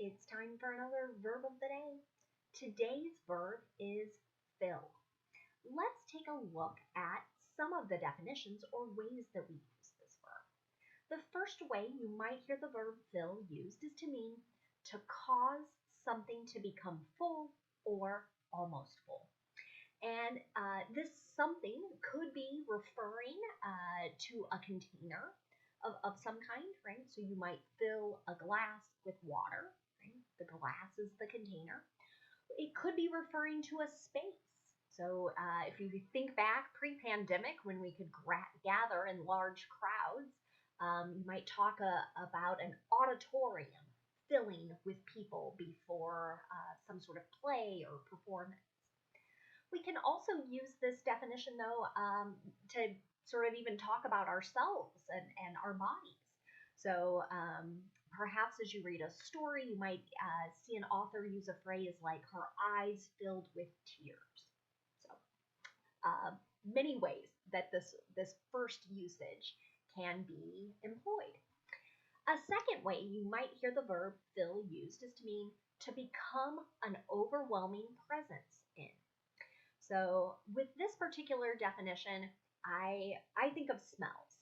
It's time for another verb of the day. Today's verb is fill. Let's take a look at some of the definitions or ways that we use this verb. The first way you might hear the verb fill used is to mean to cause something to become full or almost full. And this something could be referring to a container of some kind, right? So you might fill a glass with water, right? The glass is the container. It could be referring to a space. So if you think back pre-pandemic when we could gather in large crowds, you might talk about an auditorium filling with people before some sort of play or performance. We can also use this definition, though, to sort of even talk about ourselves and our bodies. So perhaps as you read a story, you might see an author use a phrase like her eyes filled with tears. So many ways that this first usage can be employed. A second way you might hear the verb fill used is to mean to become an overwhelming presence in. So with this particular definition, I think of smells,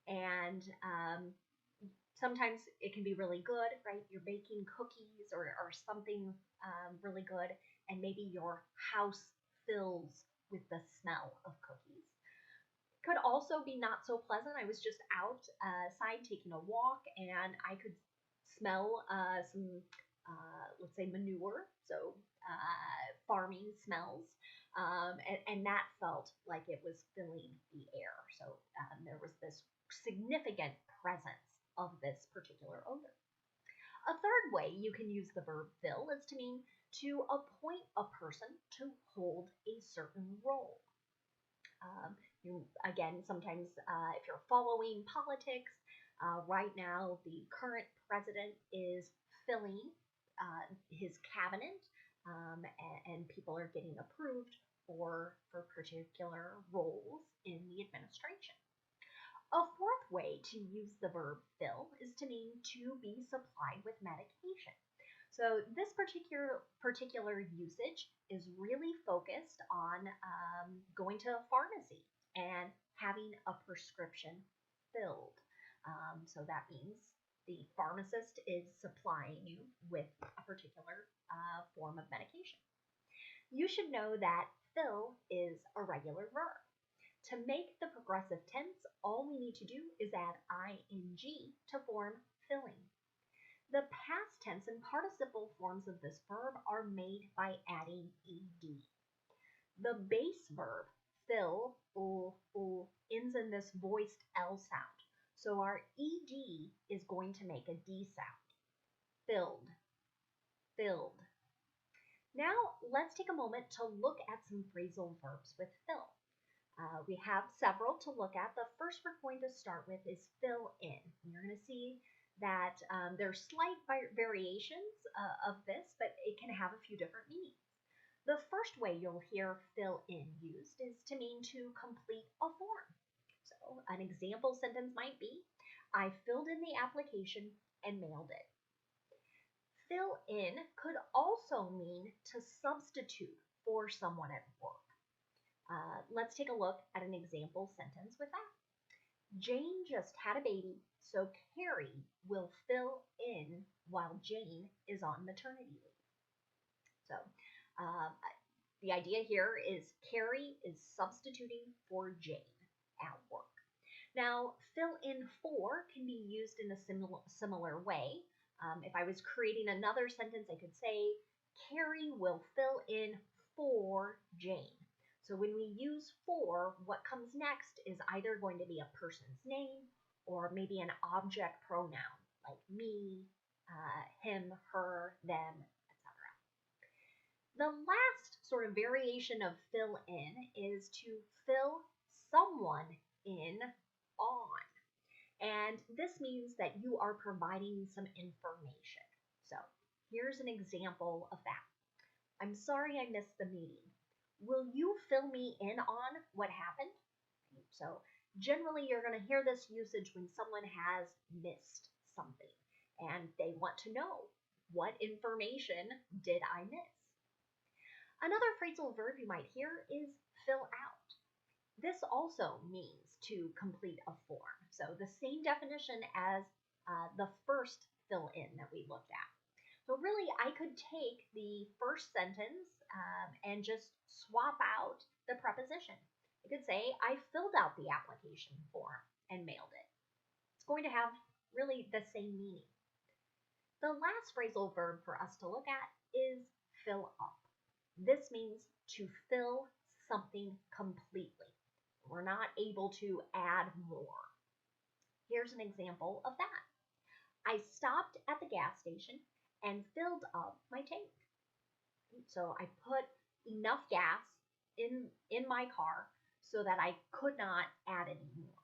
and sometimes it can be really good, right? You're baking cookies or something really good, and maybe your house fills with the smell of cookies. Could also be not so pleasant. I was just outside taking a walk, and I could smell some, let's say, manure, so farming smells. And that felt like it was filling the air. So there was this significant presence of this particular odor. A third way you can use the verb fill is to mean to appoint a person to hold a certain role. Again, sometimes if you're following politics, right now the current president is filling his cabinet, and people are getting approved for particular roles in the administration. A fourth way to use the verb fill is to mean to be supplied with medication. So this particular usage is really focused on going to a pharmacy and having a prescription filled. So that means the pharmacist is supplying you with a particular form of medication. You should know that fill is a regular verb. To make the progressive tense, all we need to do is add ing to form filling. The past tense and participle forms of this verb are made by adding ed. The base verb, fill, ends in this voiced L sound. So our ed is going to make a D sound. Filled, filled. Now let's take a moment to look at some phrasal verbs with fill. We have several to look at. The first we're going to start with is fill in. You're going to see that there are slight variations of this, but it can have a few different meanings. The first way you'll hear fill in used is to mean to complete a form. So an example sentence might be, I filled in the application and mailed it. Fill in could also mean to substitute for someone at work. Let's take a look at an example sentence with that. Jane just had a baby, so Carrie will fill in while Jane is on maternity leave. So the idea here is Carrie is substituting for Jane at work. Now, fill in for can be used in a similar way. If I was creating another sentence, I could say, Carrie will fill in for Jane. So when we use for, what comes next is either going to be a person's name or maybe an object pronoun like me, him, her, them, etc. The last sort of variation of fill in is to fill someone in on. And this means that you are providing some information. So here's an example of that. I'm sorry I missed the meeting. Will you fill me in on what happened? So generally you're going to hear this usage when someone has missed something and they want to know, What information did I miss? Another phrasal verb you might hear is fill out. This also means to complete a form. So the same definition as the first fill in that we looked at. So really, I could take the first sentence and just swap out the preposition. I could say, I filled out the application form and mailed it. It's going to have really the same meaning. The last phrasal verb for us to look at is fill up. This means to fill something completely. We're not able to add more. Here's an example of that. I stopped at the gas station and filled up my tank. So I put enough gas in my car so that I could not add any more.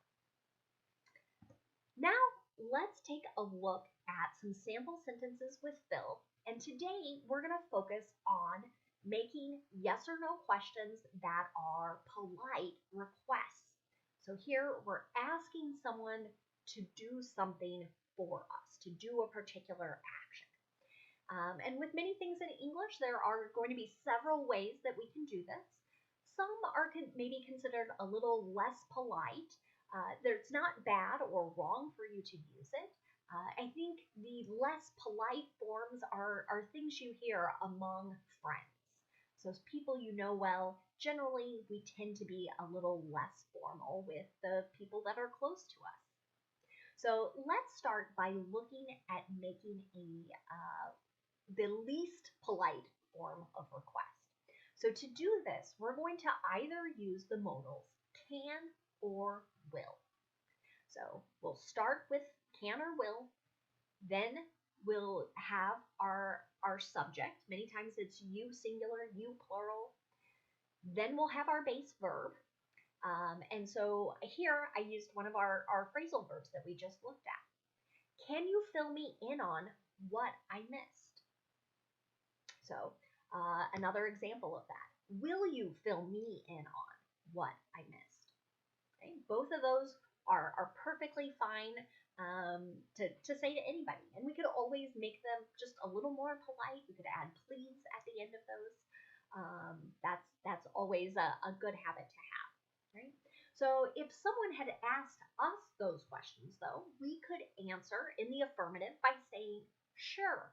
Now let's take a look at some sample sentences with fill. And today we're going to focus on making yes or no questions that are polite requests. So here we're asking someone to do something for us, to do a particular action. And with many things in English, there are going to be several ways that we can do this. Some are maybe considered a little less polite. It's not bad or wrong for you to use it. I think the less polite forms are things you hear among friends. So as people you know well, generally we tend to be a little less formal with the people that are close to us. So let's start by looking at making the least polite form of request. So to do this, we're going to either use the modals can or will. So we'll start with can or will, then we'll have our subject. Many times it's you singular, you plural. Then we'll have our base verb. And so here I used one of our phrasal verbs that we just looked at. Can you fill me in on what I missed? So another example of that. Will you fill me in on what I missed? Okay. Both of those are perfectly fine to say to anybody. And we could always make them just a little more polite. We could add please at the end of those. That's always a good habit to have. Right? So if someone had asked us those questions, though, we could answer in the affirmative by saying, sure,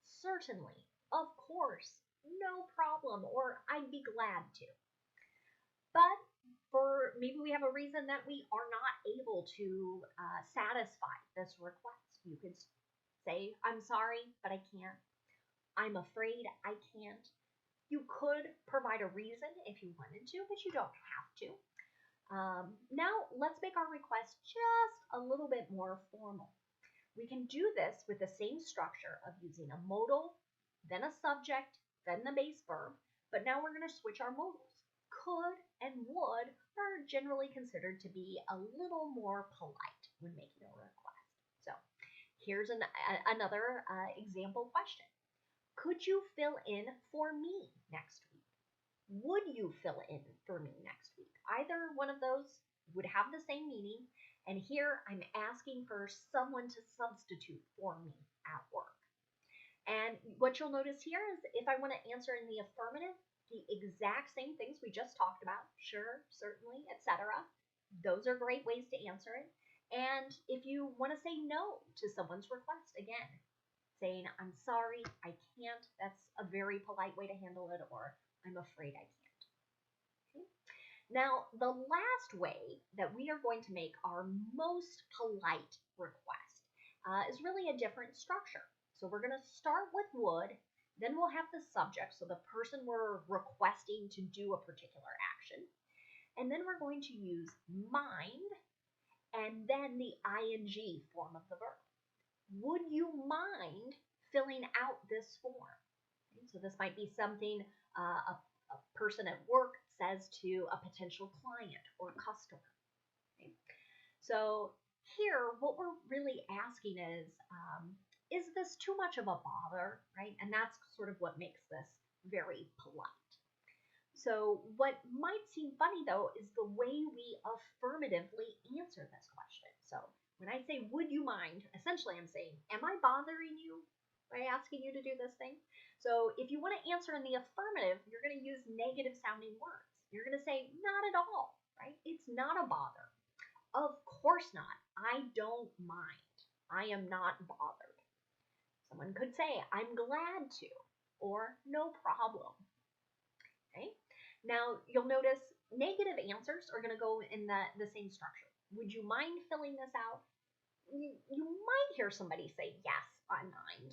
certainly, of course, no problem, or I'd be glad to. But for maybe we have a reason that we are not able to satisfy this request. You could say, I'm sorry, but I can't. I'm afraid I can't. You could provide a reason if you wanted to, but you don't have to. Now let's make our request just a little bit more formal. We can do this with the same structure of using a modal, then a subject, then the base verb, but now we're going to switch our modals. Could and would are generally considered to be a little more polite when making a request. So here's another example question. Could you fill in for me next week? Would you fill in for me next week? Either one of those would have the same meaning, and here I'm asking for someone to substitute for me at work. And what you'll notice here is if I want to answer in the affirmative, the exact same things we just talked about, sure, certainly, etc. Those are great ways to answer it. And if you want to say no to someone's request, again, saying, I'm sorry, I can't, that's a very polite way to handle it, or I'm afraid I can't. Okay? Now, the last way that we are going to make our most polite request is really a different structure. So we're going to start with would, then we'll have the subject, so the person we're requesting to do a particular action. And then we're going to use mind and then the ing form of the verb. Would you mind filling out this form? Okay, so this might be something a person at work says to a potential client or customer. Okay? So here, what we're really asking is this too much of a bother, right? And that's sort of what makes this very polite. So what might seem funny, though, is the way we affirmatively answer this question. So when I say, would you mind, essentially I'm saying, am I bothering you? by asking you to do this thing? So if you want to answer in the affirmative, you're going to use negative sounding words. You're going to say, not at all, right? It's not a bother. Of course not. I don't mind. I am not bothered. Someone could say, I'm glad to, or no problem. Okay? Now, you'll notice negative answers are going to go in the same structure. Would you mind filling this out? You might hear somebody say, yes, I mind.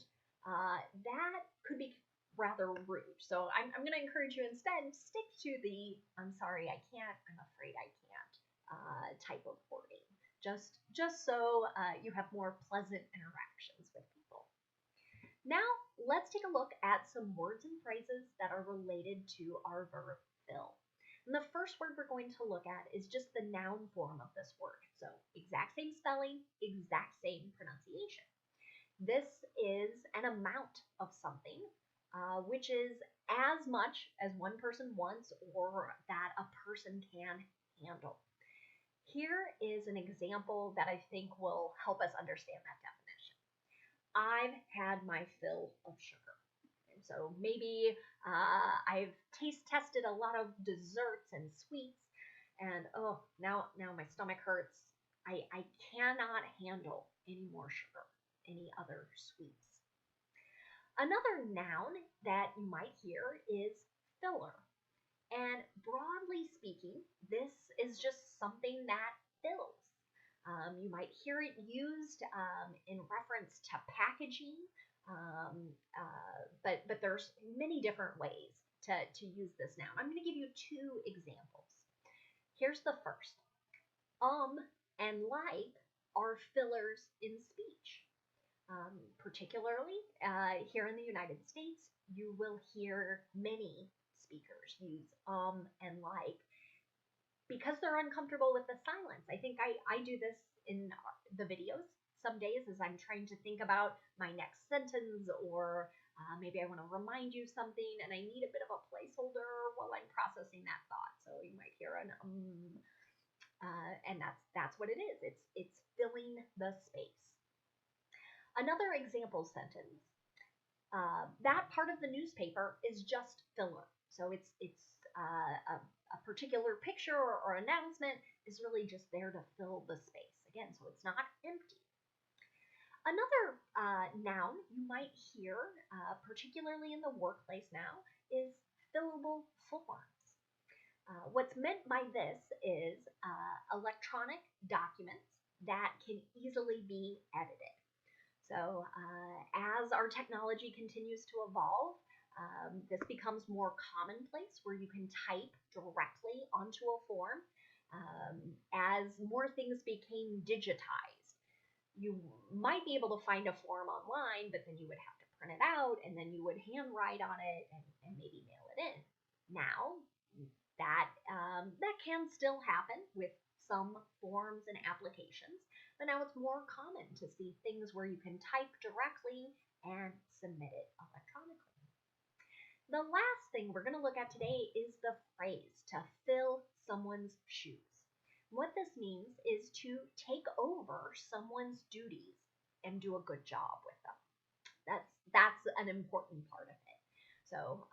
That could be rather rude. So I'm going to encourage you instead, stick to the, I'm sorry, I can't, I'm afraid I can't type of wording. Just so you have more pleasant interactions with people. Now, let's take a look at some words and phrases that are related to our verb fill. And the first word we're going to look at is just the noun form of this word. So exact same spelling, exact same pronunciation. This is an amount of something, which is as much as one person wants or that a person can handle. Here is an example that I think will help us understand that definition. I've had my fill of sugar. And so maybe I've taste tested a lot of desserts and sweets, and oh, now my stomach hurts. I cannot handle any more sugar, any other sweets. Another noun that you might hear is filler. And broadly speaking, this is just something that fills. You might hear it used in reference to packaging, but there's many different ways to use this noun. I'm going to give you two examples. Here's the first. And like are fillers in speech. Particularly here in the United States, you will hear many speakers use and like because they're uncomfortable with the silence. I think I do this in the videos some days as I'm trying to think about my next sentence, or maybe I want to remind you something and I need a bit of a placeholder while I'm processing that thought. So you might hear an and that's what it is. It's filling the space. Another example sentence. That part of the newspaper is just filler. So it's a particular picture or announcement is really just there to fill the space. Again, so it's not empty. Another noun you might hear, particularly in the workplace now, is fillable forms. What's meant by this is electronic documents that can easily be edited. So as our technology continues to evolve, this becomes more commonplace where you can type directly onto a form. As more things became digitized, you might be able to find a form online, but then you would have to print it out and then you would handwrite on it and maybe mail it in. Now, that can still happen with some forms and applications, but now it's more common to see things where you can type directly and submit it electronically. The last thing we're going to look at today is the phrase to fill someone's shoes. What this means is to take over someone's duties and do a good job with them. That's an important part of it. So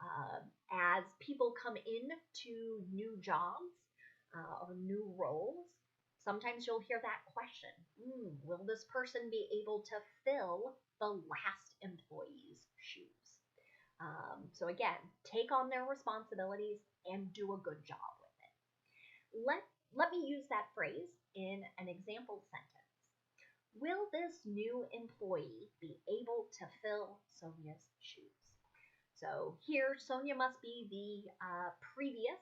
as people come into new jobs or new roles, sometimes you'll hear that question, will this person be able to fill the last employee's shoes? So again, take on their responsibilities and do a good job with it. Let me use that phrase in an example sentence. Will this new employee be able to fill Sonia's shoes? So here, Sonia must be the previous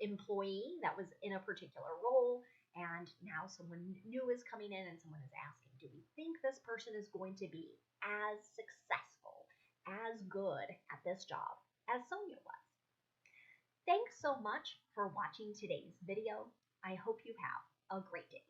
employee that was in a particular role, and now someone new is coming in and someone is asking, do we think this person is going to be as successful, as good at this job as Sonia was? Thanks so much for watching today's video. I hope you have a great day.